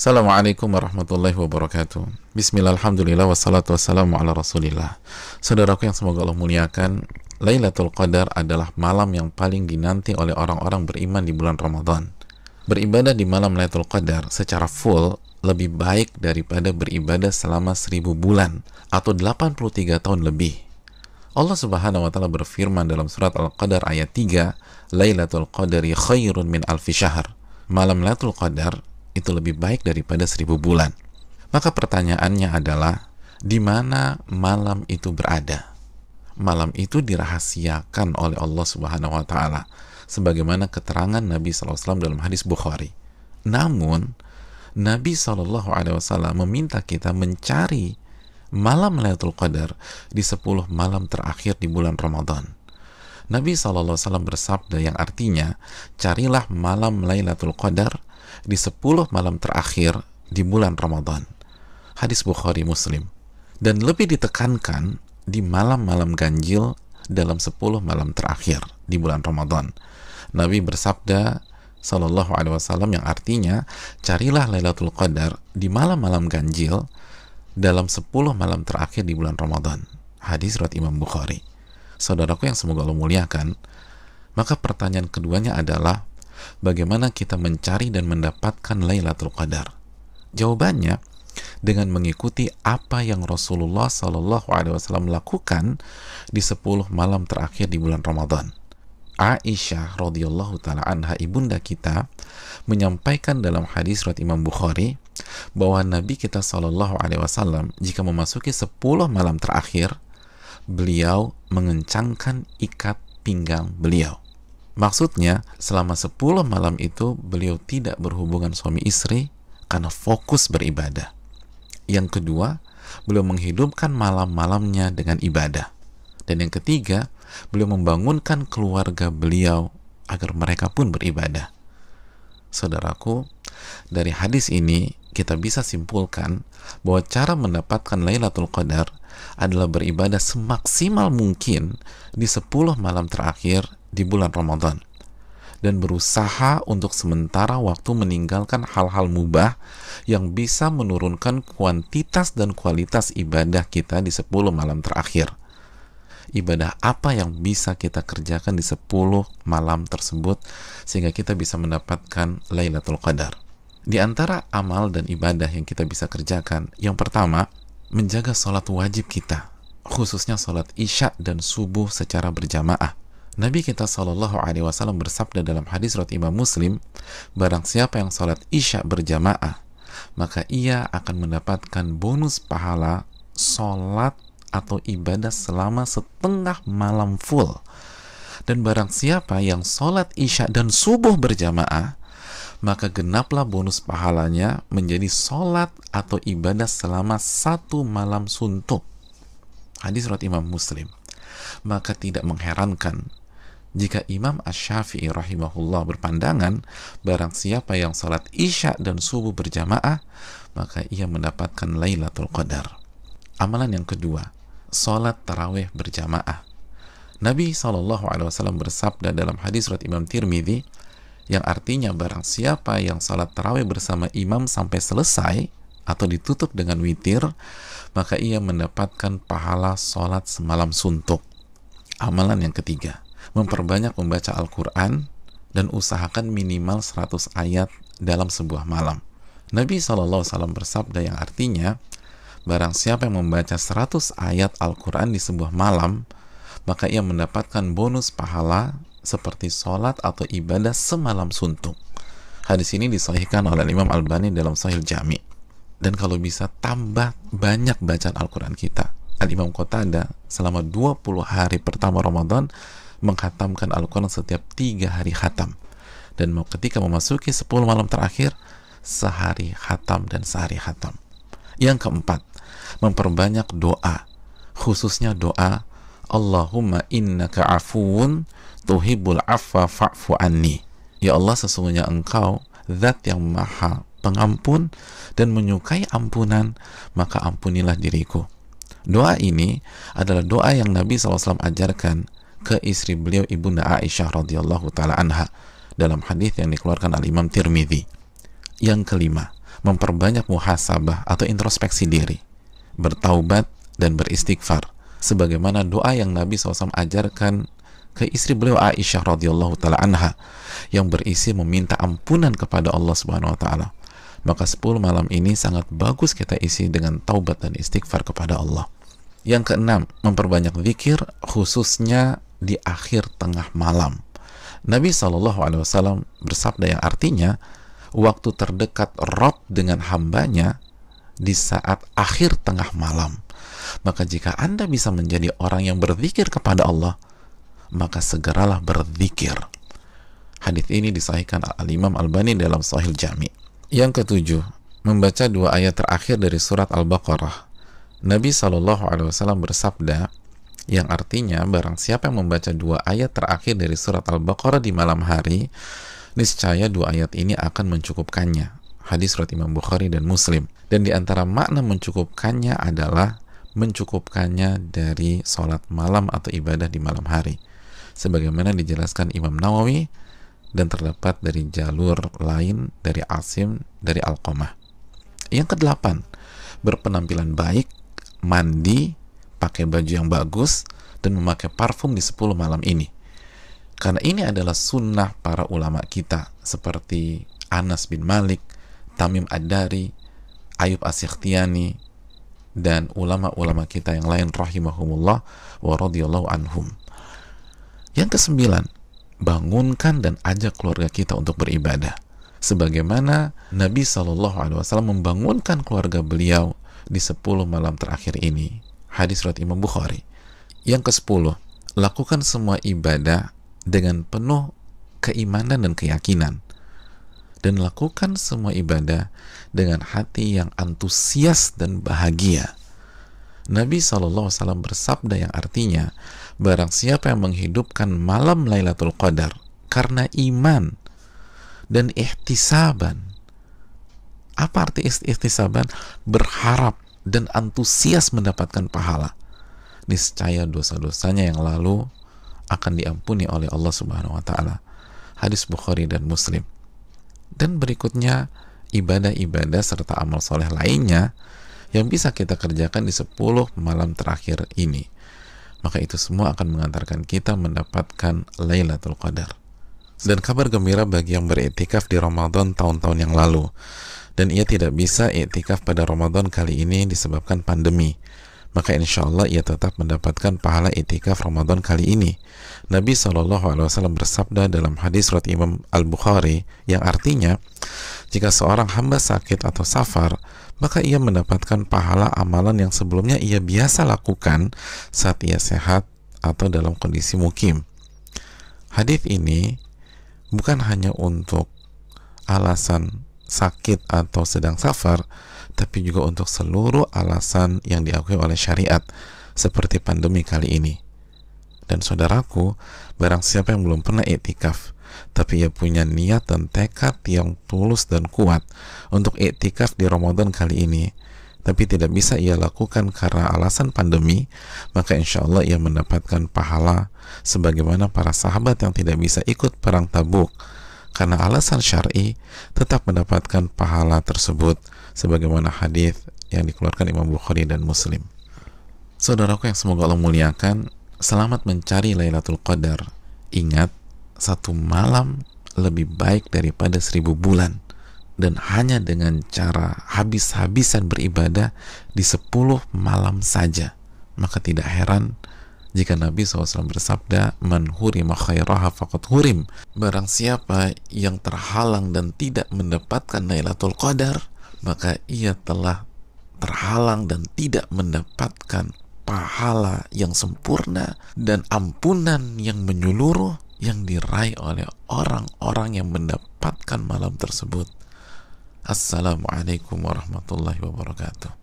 Assalamualaikum warahmatullahi wabarakatuh. Bismillah, alhamdulillah, wassalatu wassalamu ala rasulillah. Saudaraku yang semoga Allah muliakan, Lailatul Qadar adalah malam yang paling dinanti oleh orang-orang beriman di bulan Ramadan. Beribadah di malam Lailatul Qadar secara full lebih baik daripada beribadah selama 1000 bulan atau 83 tahun lebih. Allah Subhanahu wa taala berfirman dalam surat Al-Qadar ayat 3, Lailatul Qadari khairun min alfi syahr. Malam Lailatul Qadar itu lebih baik daripada 1000 bulan. Maka pertanyaannya adalah, di mana malam itu berada? Malam itu dirahasiakan oleh Allah Subhanahu wa taala sebagaimana keterangan Nabi SAW dalam hadis Bukhari. Namun Nabi SAW meminta kita mencari malam Lailatul Qadar di 10 malam terakhir di bulan Ramadan. Nabi SAW bersabda yang artinya, carilah malam Lailatul Qadar di 10 malam terakhir di bulan Ramadan. Hadis Bukhari Muslim. Dan lebih ditekankan di malam-malam ganjil dalam 10 malam terakhir di bulan Ramadan. Nabi bersabda sallallahu alaihi wasallam yang artinya, carilah Lailatul Qadar di malam-malam ganjil dalam 10 malam terakhir di bulan Ramadan. Hadis riwayat Imam Bukhari. Saudaraku yang semoga Allah muliakan, maka pertanyaan keduanya adalah, bagaimana kita mencari dan mendapatkan Lailatul Qadar? Jawabannya dengan mengikuti apa yang Rasulullah SAW lakukan di 10 malam terakhir di bulan Ramadan. Aisyah radhiyallahu taala anha, ibunda kita, menyampaikan dalam hadis riwayat Imam Bukhari bahwa Nabi kita SAW jika memasuki 10 malam terakhir, beliau mengencangkan ikat pinggang beliau. Maksudnya, selama 10 malam itu beliau tidak berhubungan suami istri karena fokus beribadah. Yang kedua, beliau menghidupkan malam-malamnya dengan ibadah. Dan yang ketiga, beliau membangunkan keluarga beliau agar mereka pun beribadah. Saudaraku, dari hadis ini kita bisa simpulkan bahwa cara mendapatkan Lailatul Qadar adalah beribadah semaksimal mungkin di 10 malam terakhir di bulan Ramadan, dan berusaha untuk sementara waktu meninggalkan hal-hal mubah yang bisa menurunkan kuantitas dan kualitas ibadah kita di 10 malam terakhir. Ibadah apa yang bisa kita kerjakan di 10 malam tersebut sehingga kita bisa mendapatkan Lailatul Qadar? Di antara amal dan ibadah yang kita bisa kerjakan, yang pertama, menjaga sholat wajib kita, khususnya sholat isya dan subuh secara berjamaah. Nabi kita SAW bersabda dalam hadis riwayat Imam Muslim, barang siapa yang sholat isya berjamaah, maka ia akan mendapatkan bonus pahala sholat atau ibadah selama setengah malam full. Dan barang siapa yang sholat isya dan subuh berjamaah, maka genaplah bonus pahalanya menjadi sholat atau ibadah selama 1 malam suntuk. Hadis riwayat Imam Muslim. Maka tidak mengherankan jika Imam Asy-Syafi'i rahimahullah berpandangan, barang siapa yang sholat isya dan subuh berjamaah, maka ia mendapatkan Lailatul Qadar. Amalan yang kedua, sholat tarawih berjamaah. Nabi SAW bersabda dalam hadis riwayat Imam Tirmidzi, yang artinya barang siapa yang sholat tarawih bersama imam sampai selesai atau ditutup dengan witir, maka ia mendapatkan pahala sholat semalam suntuk. Amalan yang ketiga, memperbanyak membaca Al-Quran dan usahakan minimal 100 ayat dalam sebuah malam. Nabi SAW bersabda yang artinya, barang siapa yang membaca 100 ayat Al-Quran di sebuah malam, maka ia mendapatkan bonus pahala seperti sholat atau ibadah semalam suntuk. Hadis ini disahihkan oleh Imam Albani dalam Sahih Jami'. Dan kalau bisa tambah banyak bacaan Al-Quran kita. Al-Imam Qatadah selama 20 hari pertama Ramadan menghatamkan Al-Quran setiap 3 hari khatam. Dan ketika memasuki 10 malam terakhir, sehari khatam dan sehari khatam. Yang keempat, memperbanyak doa, khususnya doa Allahumma innaka afuun tuhibbul afwa fa'fu anni. Ya Allah, sesungguhnya Engkau zat yang maha pengampun dan menyukai ampunan, maka ampunilah diriku. Doa ini adalah doa yang Nabi SAW ajarkan ke istri beliau, ibunda Aisyah radhiyallahu taala anha, dalam hadis yang dikeluarkan oleh Imam Tirmidzi. Yang kelima, memperbanyak muhasabah atau introspeksi diri, bertaubat dan beristighfar, sebagaimana doa yang Nabi SAW ajarkan ke istri beliau Aisyah radhiyallahu taala anha yang berisi meminta ampunan kepada Allah Subhanahu wa taala. Maka 10 malam ini sangat bagus kita isi dengan taubat dan istighfar kepada Allah. Yang keenam, memperbanyak zikir khususnya di akhir tengah malam. Nabi SAW bersabda yang artinya waktu terdekat Rabb dengan hambanya di saat akhir tengah malam. Maka jika Anda bisa menjadi orang yang berzikir kepada Allah, maka segeralah berzikir. Hadis ini disahihkan Al-Imam Albani dalam Sahih Jami'. Yang ketujuh, membaca 2 ayat terakhir dari surat Al-Baqarah. Nabi SAW bersabda yang artinya barang siapa yang membaca 2 ayat terakhir dari surat Al-Baqarah di malam hari, niscaya 2 ayat ini akan mencukupkannya. Hadis riwayat Imam Bukhari dan Muslim. Dan di antara makna mencukupkannya adalah mencukupkannya dari sholat malam atau ibadah di malam hari, sebagaimana dijelaskan Imam Nawawi dan terdapat dari jalur lain dari Asim dari Alqamah. Yang kedelapan, berpenampilan baik, mandi, pakai baju yang bagus, dan memakai parfum di 10 malam ini. Karena ini adalah sunnah para ulama kita seperti Anas bin Malik, Tamim Ad-Dari, Ayub As-Sikhtiyani, dan ulama-ulama kita yang lain rahimahumullah wa radhiyallahu anhum. Yang kesembilan, bangunkan dan ajak keluarga kita untuk beribadah, sebagaimana Nabi SAW membangunkan keluarga beliau di 10 malam terakhir ini. Hadis riwayat Imam Bukhari. Yang ke-10, lakukan semua ibadah dengan penuh keimanan dan keyakinan, dan lakukan semua ibadah dengan hati yang antusias dan bahagia. Nabi SAW bersabda yang artinya, barang siapa yang menghidupkan malam Lailatul Qadar karena iman dan ihtisaban. Apa arti ihtisaban? Berharap dan antusias mendapatkan pahala. Niscaya dosa-dosanya yang lalu akan diampuni oleh Allah Subhanahu wa taala. Hadis Bukhari dan Muslim. Dan berikutnya ibadah-ibadah serta amal soleh lainnya yang bisa kita kerjakan di 10 malam terakhir ini. Maka itu semua akan mengantarkan kita mendapatkan Lailatul Qadar. Dan kabar gembira bagi yang beriktikaf di Ramadan tahun-tahun yang lalu, dan ia tidak bisa iktikaf pada Ramadan kali ini disebabkan pandemi, maka insya Allah ia tetap mendapatkan pahala iktikaf Ramadan kali ini. Nabi SAW bersabda dalam hadis riwayat Imam Al-Bukhari yang artinya, jika seorang hamba sakit atau safar, maka ia mendapatkan pahala amalan yang sebelumnya ia biasa lakukan saat ia sehat atau dalam kondisi mukim. Hadis ini bukan hanya untuk alasan sakit atau sedang safar, tapi juga untuk seluruh alasan yang diakui oleh syariat, seperti pandemi kali ini. Dan saudaraku, barang siapa yang belum pernah iktikaf, tapi ia punya niat dan tekad yang tulus dan kuat untuk iktikaf di Ramadan kali ini, tapi tidak bisa ia lakukan karena alasan pandemi, maka insya Allah ia mendapatkan pahala sebagaimana para sahabat yang tidak bisa ikut perang Tabuk karena alasan syar'i, tetap mendapatkan pahala tersebut sebagaimana hadis yang dikeluarkan Imam Bukhari dan Muslim. Saudaraku yang semoga Allah muliakan, selamat mencari Lailatul Qadar. Ingat, 1 malam lebih baik daripada 1000 bulan, dan hanya dengan cara habis-habisan beribadah di 10 malam saja. Maka tidak heran jika Nabi SAW bersabda, man hurima khairaha faqad hurim. Barang siapa yang terhalang dan tidak mendapatkan Lailatul Qadar, maka ia telah terhalang dan tidak mendapatkan pahala yang sempurna dan ampunan yang menyeluruh yang diraih oleh orang-orang yang mendapatkan malam tersebut. Assalamualaikum warahmatullahi wabarakatuh.